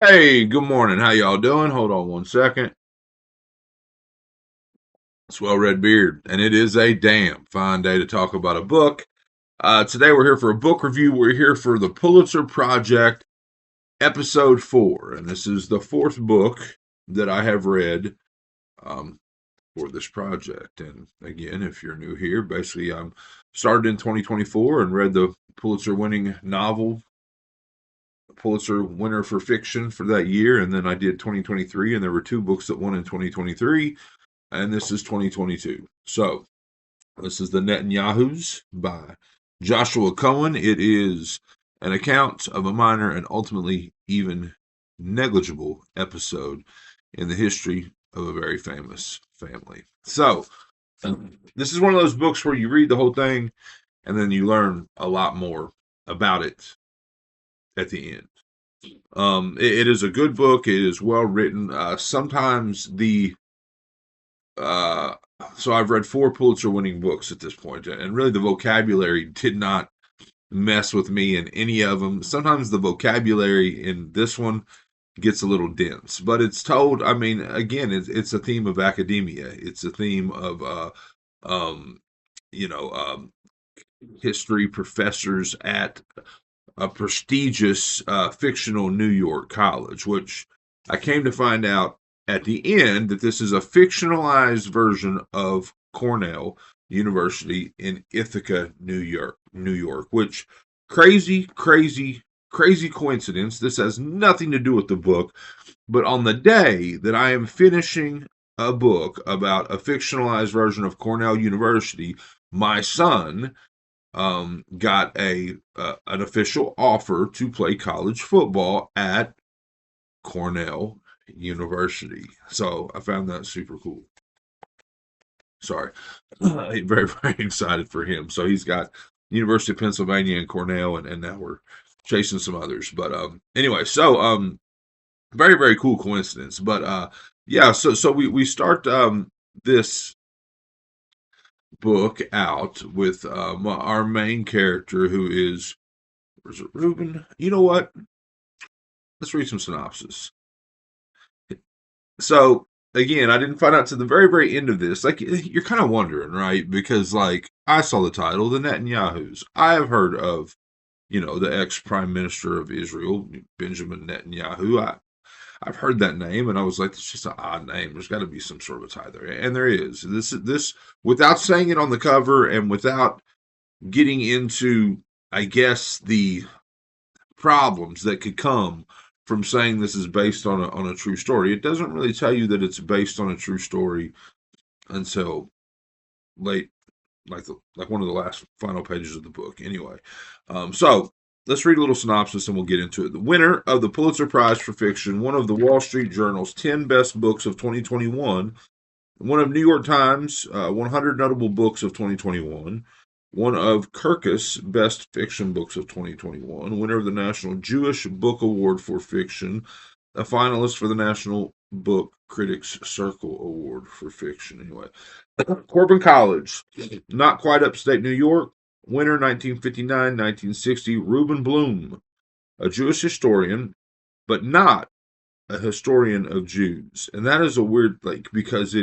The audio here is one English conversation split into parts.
Hey, good morning. How y'all doing? Hold on one second. Swell Red Beard, and it is a damn fine day to talk about a book. Today we're here for a book review. We're here for the Pulitzer Project, Episode 4, and this is the fourth book that I have read um, for this project. And again, if you're new here, basically I started in 2024 and read the Pulitzer-winning novel, Pulitzer winner for fiction for that year, and then I did 2023, and there were two books that won in 2023. And this is 2022. So this is the Netanyahus by Joshua Cohen. It is an account of a minor and ultimately even negligible episode in the history of a very famous family. So this is one of those books where you read the whole thing and then you learn a lot more about it at the end. It is a good book. It is well written. Sometimes uh, so I've read four Pulitzer winning books at this point, and really the vocabulary did not mess with me in any of them. Sometimes the vocabulary in this one gets a little dense, but it's told, I mean, again, it's a theme of academia. It's a theme of, um, you know, history professors at a prestigious fictional New York college, which I came to find out at the end that this is a fictionalized version of Cornell University in Ithaca, New York, which crazy coincidence. This has nothing to do with the book, but on the day that I am finishing a book about a fictionalized version of Cornell University, my son got an official offer to play college football at Cornell University. So I found that super cool. Sorry, very excited for him. So he's got University of Pennsylvania and Cornell, and now we're chasing some others. But anyway, so very cool coincidence. But yeah, so we start this book out with our main character, who is it Reuben? You know what? Let's read some synopsis. So again, I didn't find out to the very end of this. Like, you're kind of wondering, right? Because like I saw the title, the Netanyahus. I have heard of, the ex prime minister of Israel, Benjamin Netanyahu. I've heard that name, and I was like, it's just an odd name. There's got to be some sort of a tie there, and there is. This without saying it on the cover and without getting into, I guess, the problems that could come from saying this is based on a true story. It doesn't really tell you that it's based on a true story until late, like one of the last final pages of the book. Anyway, so let's read a little synopsis and we'll get into it. The winner of the Pulitzer Prize for Fiction, one of the Wall Street Journal's 10 best books of 2021, one of New York Times 100 notable books of 2021, one of Kirkus Best Fiction Books of 2021, winner of the National Jewish Book Award for Fiction, a finalist for the National Book Critics Circle Award for Fiction. Anyway, Corbin College, not quite upstate New York, winner 1959-1960, Reuben Bloom, a Jewish historian, but not a historian of Jews. And that is a weird thing because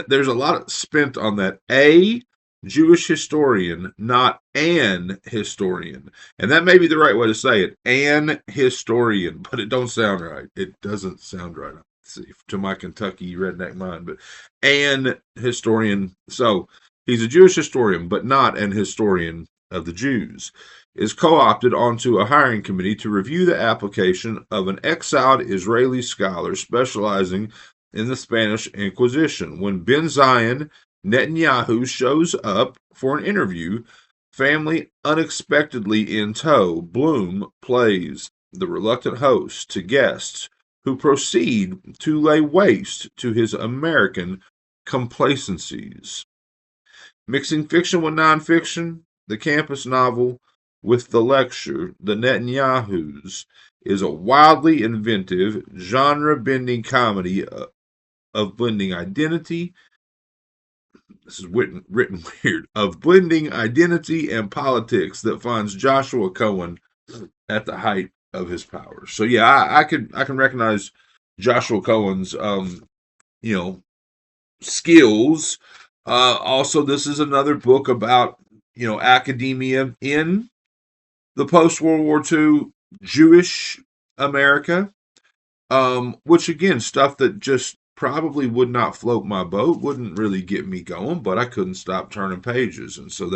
there's a lot spent on that. A Jewish historian, not an historian. And that may be the right way to say it. An historian, but it don't sound right. It doesn't sound right. See, to my Kentucky redneck mind, but an historian. So he's a Jewish historian, but not an historian of the Jews. Is co-opted onto a hiring committee to review the application of an exiled Israeli scholar specializing in the Spanish Inquisition. When Ben Zion Netanyahu shows up for an interview, family unexpectedly in tow, Bloom plays the reluctant host to guests who proceed to lay waste to his American complacencies. Mixing fiction with nonfiction, the campus novel with the lecture, The Netanyahus, is a wildly inventive, genre-bending comedy of blending identity. This is written weird. Of blending identity and politics that finds Joshua Cohen at the height of his powers. So yeah, I can recognize Joshua Cohen's you know skills. Also, this is another book about academia in the post World War II Jewish America, which again, stuff that just probably would not float my boat, wouldn't really get me going, but I couldn't stop turning pages, and so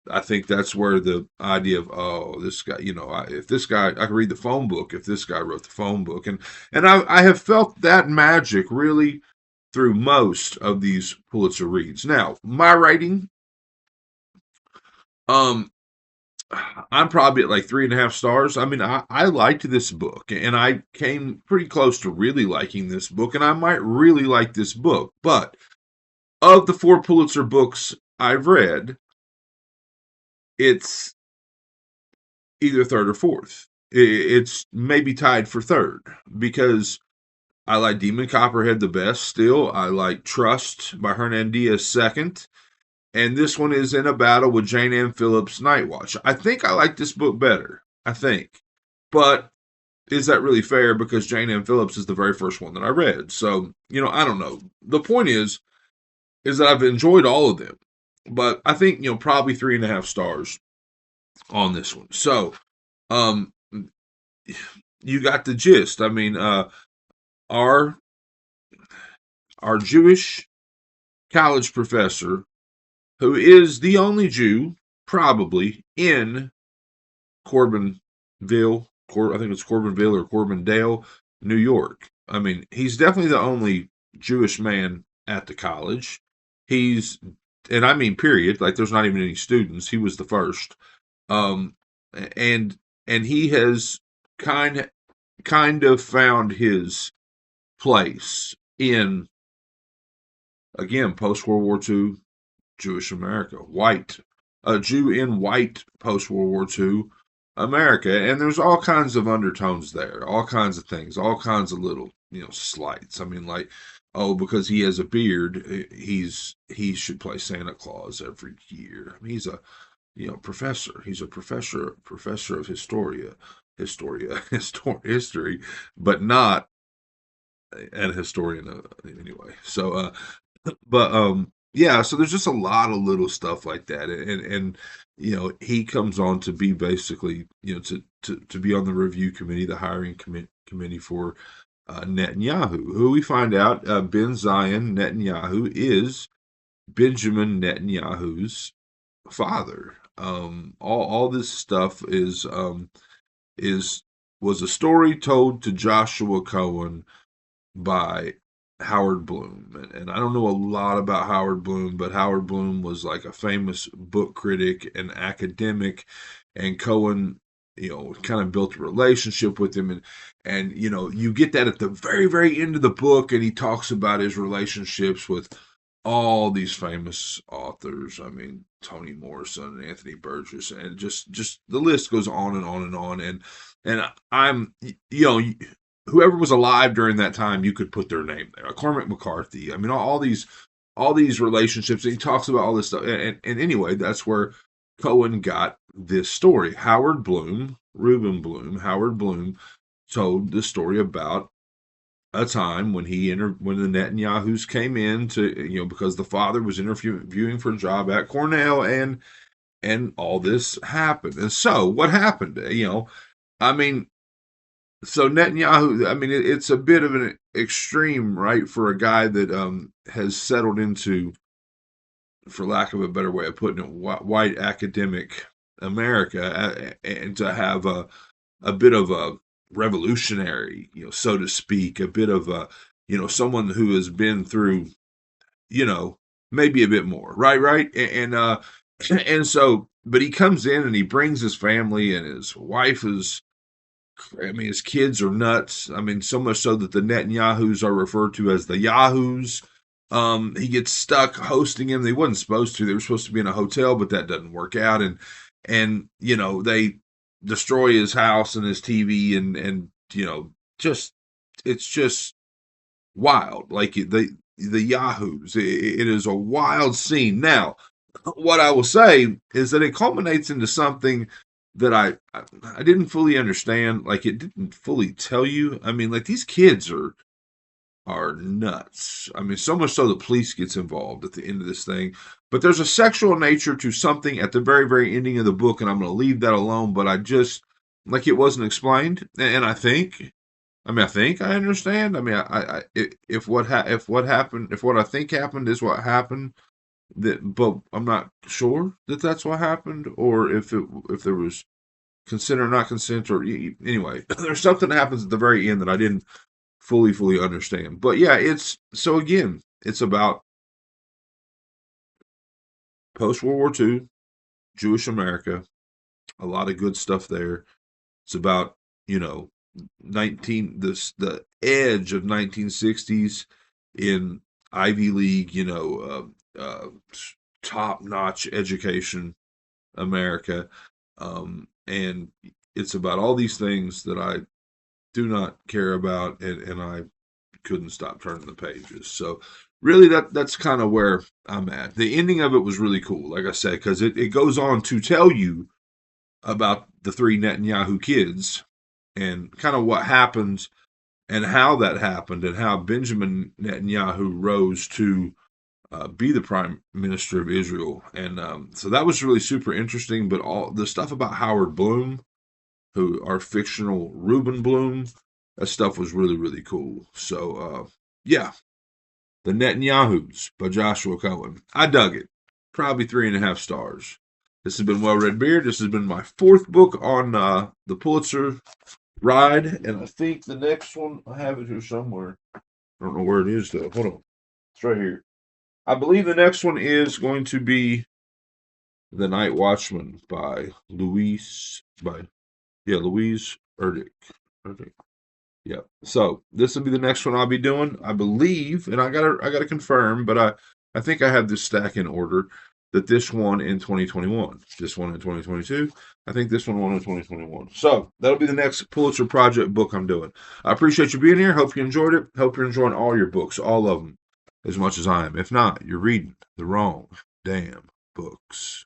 I think that's where the idea of, oh, this guy, if this guy, I could read the phone book if this guy wrote the phone book, and I have felt that magic really through most of these Pulitzer reads. Now, my rating, um, I'm probably at like 3.5 stars. I mean, I liked this book, and I came pretty close to really liking this book, and I might really like this book. But of the four Pulitzer books I've read, it's either third or fourth. It's maybe tied for third because I like Demon Copperhead the best still. I like Trust by Hernan Diaz second. And this one is In a Battle with Jane Ann Phillips' Night Watch. I think I like this book better. I think. But is that really fair? Because Jane Ann Phillips is the very first one that I read. So, I don't know. The point is that I've enjoyed all of them. But I think, probably 3.5 stars on this one. So, um, you got the gist. I mean, our our Jewish college professor, who is the only Jew probably in Corbinville, I think it's Corbinville or Corbindale, New York. I mean, he's definitely the only Jewish man at the college. He's, and I mean, period. Like, there's not even any students. He was the first, um, and he has kind of found his place in, again, post World War II Jewish America, a Jew in white post World War II America, and there's all kinds of undertones there, all kinds of things, all kinds of little slights. I mean, like, oh, because he has a beard, he should play Santa Claus every year. I mean, he's a professor. He's a professor of history, but not an historian anyway. So, but yeah, so there's just a lot of little stuff like that, and he comes on to be basically to be on the review committee, the hiring committee for Netanyahu, who we find out Ben Zion Netanyahu is Benjamin Netanyahu's father. All this stuff is was a story told to Joshua Cohen by Howard Bloom. And I don't know a lot about Howard Bloom, but Howard Bloom was like a famous book critic and academic, and Cohen, kind of built a relationship with him. And you get that at the very, very end of the book, and he talks about his relationships with all these famous authors. I mean, Toni Morrison and Anthony Burgess, and just the list goes on and on and on. And I'm, whoever was alive during that time, you could put their name there. Cormac McCarthy. I mean, all these relationships. And he talks about all this stuff. And anyway, that's where Cohen got this story. Howard Bloom, Reuben Bloom, Howard Bloom told the story about a time when when the Netanyahus came in to, because the father was interviewing for a job at Cornell, and all this happened. And so what happened? I mean, so Netanyahu, I mean, it's a bit of an extreme, right, for a guy that has settled into, for lack of a better way of putting it, white academic America, and to have a bit of a revolutionary, so to speak, a bit of a, someone who has been through, maybe a bit more, right, and so, but he comes in and he brings his family, and his wife is. I mean, his kids are nuts. I mean, so much so that the Netanyahus are referred to as the Yahoos. He gets stuck hosting him. They wasn't supposed to. They were supposed to be in a hotel, but that doesn't work out. And they destroy his house and his TV, and just it's just wild. Like the Yahoos. It is a wild scene. Now, what I will say is that it culminates into something that I didn't fully understand. Like it didn't fully tell you. I mean, like these kids are nuts. I mean, so much so the police gets involved at the end of this thing. But there's a sexual nature to something at the very, very ending of the book, and I'm going to leave that alone. But I just like it wasn't explained, and I think I understand. I mean, if what happened, if what I think happened is what happened, but I'm not sure that that's what happened, or if there was consent or not consent, or anyway, there's something that happens at the very end that I didn't fully understand. But yeah, it's so again, it's about post World War II, Jewish America, a lot of good stuff there. It's about, you know, 19 this the edge of 1960s in Ivy League, top-notch education America. And it's about all these things that I do not care about, and I couldn't stop turning the pages. So really that's kind of where I'm at. The ending of it was really cool, like I said, because it goes on to tell you about the three Netanyahu kids and kind of what happens and how that happened and how Benjamin Netanyahu rose to be the prime minister of Israel. And so that was really super interesting. But all the stuff about Howard Bloom, who are fictional Reuben Bloom, that stuff was really cool. So yeah, The Netanyahus by Joshua Cohen. I dug it. Probably 3.5 stars. This has been Well Read Beard. This has been my fourth book on the Pulitzer ride, and I think the next one, I have it here somewhere. I don't know where it is though. Hold on. It's right here. I believe the next one is going to be The Night Watchman by Louise Erdrich. Yeah. So this will be the next one I'll be doing, I believe, and I gotta confirm, but I think I have this stack in order. That this one in 2021, this one in 2022. I think this one in 2021. So that'll be the next Pulitzer Project book I'm doing. I appreciate you being here. Hope you enjoyed it. Hope you're enjoying all your books, all of them, as much as I am. If not, you're reading the wrong damn books.